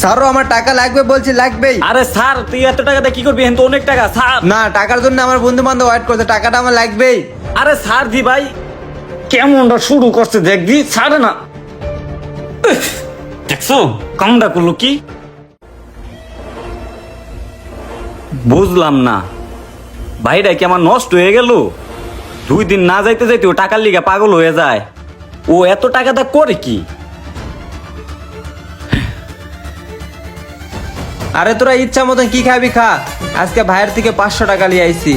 স্যারও আমার টাকা লাগবে বলছি, লাগবেই। আরে স্যার তুই এত টাকাতে কি করবি? তো অনেক টাকা স্যার। না, টাকার জন্য আমার বন্ধু বান্ধব ওয়েট করছে, টাকাটা আমার লাগবেই। আরে স্যার দি ভাই কেমনটা শুরু করছে দেখবি, ছাড়ে না। দেখছো কামটা করলো কি? বুঝলাম না, ভাইটা কি আমার নষ্ট হয়ে গেল? 2 দিন না যাইতে যাইতে ও টাকার লিগা পাগল হয়ে যায়। ও এত টাকাটা করে কি? আরে তোরা ইচ্ছা মতন কি খাবি খা, আজকে ভাইয়ের থেকে 500 টাকা নিয়ে আইছি,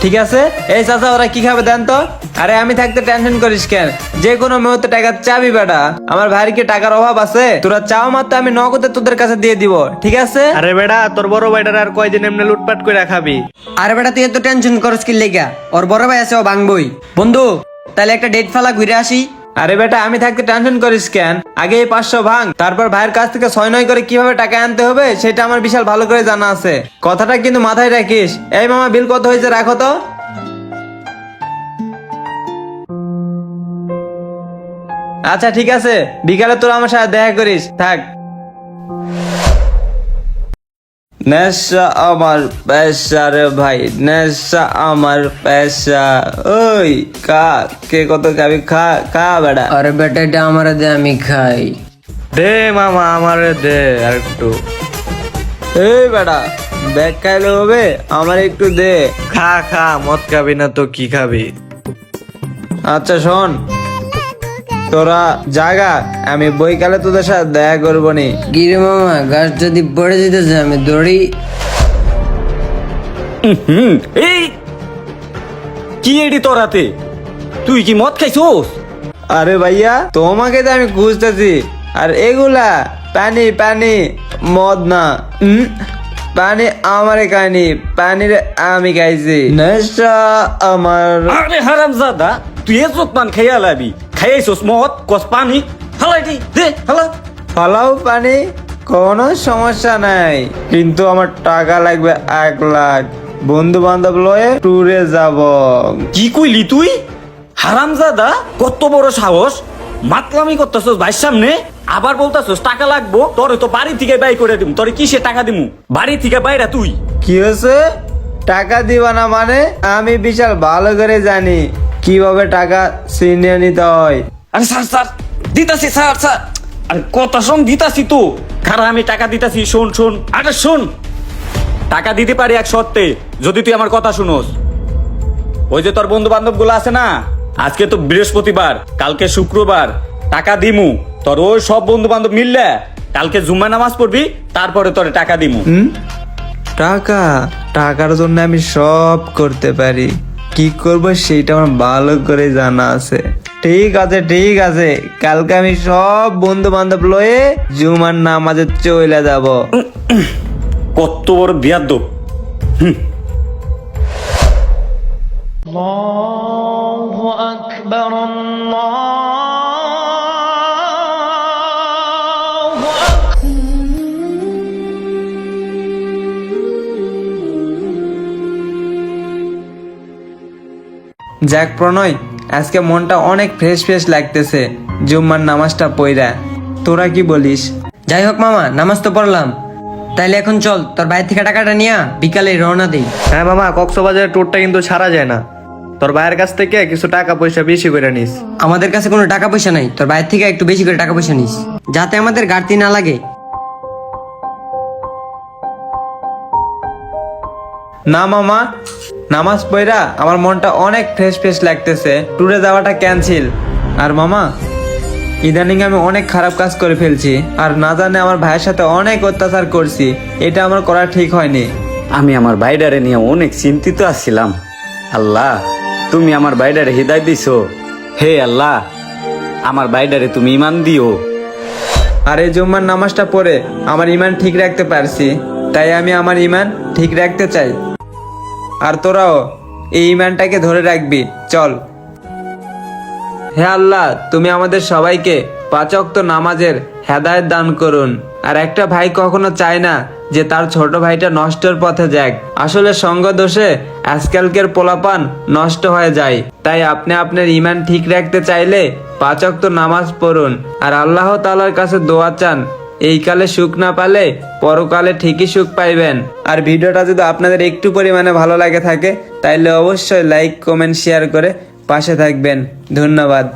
ঠিক আছে? এই চাচা ওরা কি খাবে দেন তো। আরে আমি থাকতে টেনশন করিস কেন, যে কোনো মুহূর্তে টাকা চাবি বেটা। আমার ভাইয়ের কি টাকার অভাব আছে? তোরা চাও মাত্র আমি নগদে তোদের কাছে দিয়ে দিব, ঠিক আছে? আরে বেটা তোর বড় ভাইটার আর কয়দিন এমনি লুটপাট করে খাবি? আরে বেটা তুই এত টেনশন করস কি লেগা? ওর বড় ভাই আছে, ও ভাঙবই। বন্ধু তাহলে একটা ডেট ফালা ঘুরে আসি। আরে বেটা আমি থাকতে টেনশন করিস কেন, আগে এই 500 ভাঙ, তারপর ভাইয়ের কাছ থেকে 6-9 করে কিভাবে টাকা আনতে হবে সেটা আমার বিশাল ভালো করে জানা আছে। কথাটা কিন্তু মাথায় রাখিস। এই মামা বিল কত হয়েছে রাখো তো। আচ্ছা ঠিক আছে, বিকালে তোরা আমার সাথে দেখা করিস, থাক। নেশা আমার পেশা রে ভাই, নেশা আমার পেশা। ওই কে কত খাবি খা খা বেটা। আরে বেটা এটা আমারে দে, আমি খাই। দে মামা আমারে দে আর একটু। এই বেটা ব্যাগ খাইলে হবে, আমার একটু দে। খা খা, মদ খাবি না তো কি খাবি? আচ্ছা শোন, তোরা জাগা, আমি বইকালে তোদের সাথে দেখা করবো নি। গিরে মামা গাছ যদি পড়ে যেতেছে আমি দৌড়ি। এই কি এডি তোরাতে? তুই কি মদ খাইছোস? আরে ভাইয়া তোমাকে তো আমি খুঁজতেছি, আর এগুলা পানি পানি, মদ না। পানি আমারে খাইনি, পানিরে আমি খাইছি। নেশা আমার। আরে হারামজাদা তুই এজত পান খাইয়া লাবি, খাইয়াইছোস মদ কস পানি হালাই দি দে হালা। ফালাও পানি, কোনো সমস্যা নাই, কিন্তু আমার টাকা লাগবে 1 লাখ। বন্ধু বান্ধব লয়ে ট্যুরে যাব। কি কইলি তুই? হারামজাদা কত বড় সাহস, মাতলামি করতেছস ভাইয়ের সামনে, আবার বলতাছস টাকা লাগবো। তোরে তো বাড়ি থেকে বাই করে দিমু। তোরে কিসে টাকা দিমু? বাড়ি থেকে বাইরা তুই। কি হয়েছে? টাকা দিবা না মানে? আমি বিশাল ভালো করে জানি কিভাবে টাকা ছিনিয়ে নিতে হয়। আরে স্যার স্যার দিতাছি স্যার স্যার। আরে কত শোন দিতাছি তো, খারা আমি টাকা দিতাছি। শোন শোন, আরে শোন, টাকা দিতে পারি এক শর্তে, যদি তুই আমার কথা শুনোস। ওই যে তোর বন্ধু বান্ধব গুলো আছে না, আজকে তো বৃহস্পতিবার, কালকে শুক্রবার, টাকা দিমু। তোর ওই সব বন্ধু বান্ধব মিললে কালকে জুম্মা নামাজ পড়বি, তারপরে তোরে টাকা দিমু। টাকা, টাকার জন্য আমি সব করতে পারি, কি করব সেটা আমার ভালো করে জানা আছে। ঠিক আছে ঠিক আছে, কালকে আমি সব বন্ধু বান্ধব লয়ে জুমার নামাজে চলে যাব। কত বড় বিয়াদ্দব। যাক প্রণয়, আজকে মনটা অনেক ফ্রেশ ফ্রেশ লাগতেছে জুম্মার নামাজটা পইরা। তোরা কি বলিস? যাই হোক মামা, নামাজ তো পড়লাম, তাইলে এখন চল তোর বাইরে থেকে টাকাটা নিয়া বিকালে রওনা দেই। হ্যাঁ মামা, কক্সবাজারের ট্যুরটা কিন্তু ছাড়া যায় না। তোর ভাইয়ের কাছ থেকে কিছু টাকা পয়সা বেশি করে নিস। আমাদের কাছে কোনো টাকা পয়সা নাই, তোর বাইরে থেকে একটু বেশি করে টাকা পয়সা নিস, যাতে আমাদের ঘাটতি না লাগে। না মামা, নামাজ পড়া আমার মনটা অনেক ফ্রেশ ফ্রেশ লাগতেছে, ট্যুরে যাওয়াটা ক্যান্সেল। আর মামা ইদানিং আমি অনেক খারাপ কাজ করে ফেলছি, আর না জানে আমার ভাইয়ের সাথে অনেক অত্যাচার করছি, এটা আমার করা ঠিক হয়নি। আমি আমার বাইডারে নিয়ে অনেক চিন্তিত আছিলাম। আল্লাহ তুমি আমার বাইডারে হৃদয় দিছো। হে আল্লাহ, আমার বাইডারে তুমি ইমান দিও। আর এই জুম্মার নামাজটা পড়ে আমার ইমান ঠিক রাখতে পারছি, তাই আমি আমার ইমান ঠিক রাখতে চাই। আর তোরাও এই ইমানটাকে ধরে রাখবি, চল। হে আল্লাহ, তুমি আমাদের সবাইকে 5 ওয়াক্ত নামাজের হেদায়েত দান করুন। আর একটা ভাই কখনো চায় না যে তার ছোট ভাইটা নষ্টের পথে যাক। আসলে সঙ্গ দোষে আজকালকের পোলাপান নষ্ট হয়ে যায়। তাই আপনি আপনার ইমান ঠিক রাখতে চাইলে 5 ওয়াক্ত নামাজ পড়ুন, আর আল্লাহ তাআলার কাছে দোয়া চান এই কালে সুখ না পালে পরকালে ঠিকই সুখ পাইবেন। আর ভিডিওটা যদি আপনাদের একটু পরিমাণে ভালো লাগে থাকে তাইলে অবশ্যই লাইক কমেন্ট শেয়ার করে পাশে থাকবেন। ধন্যবাদ।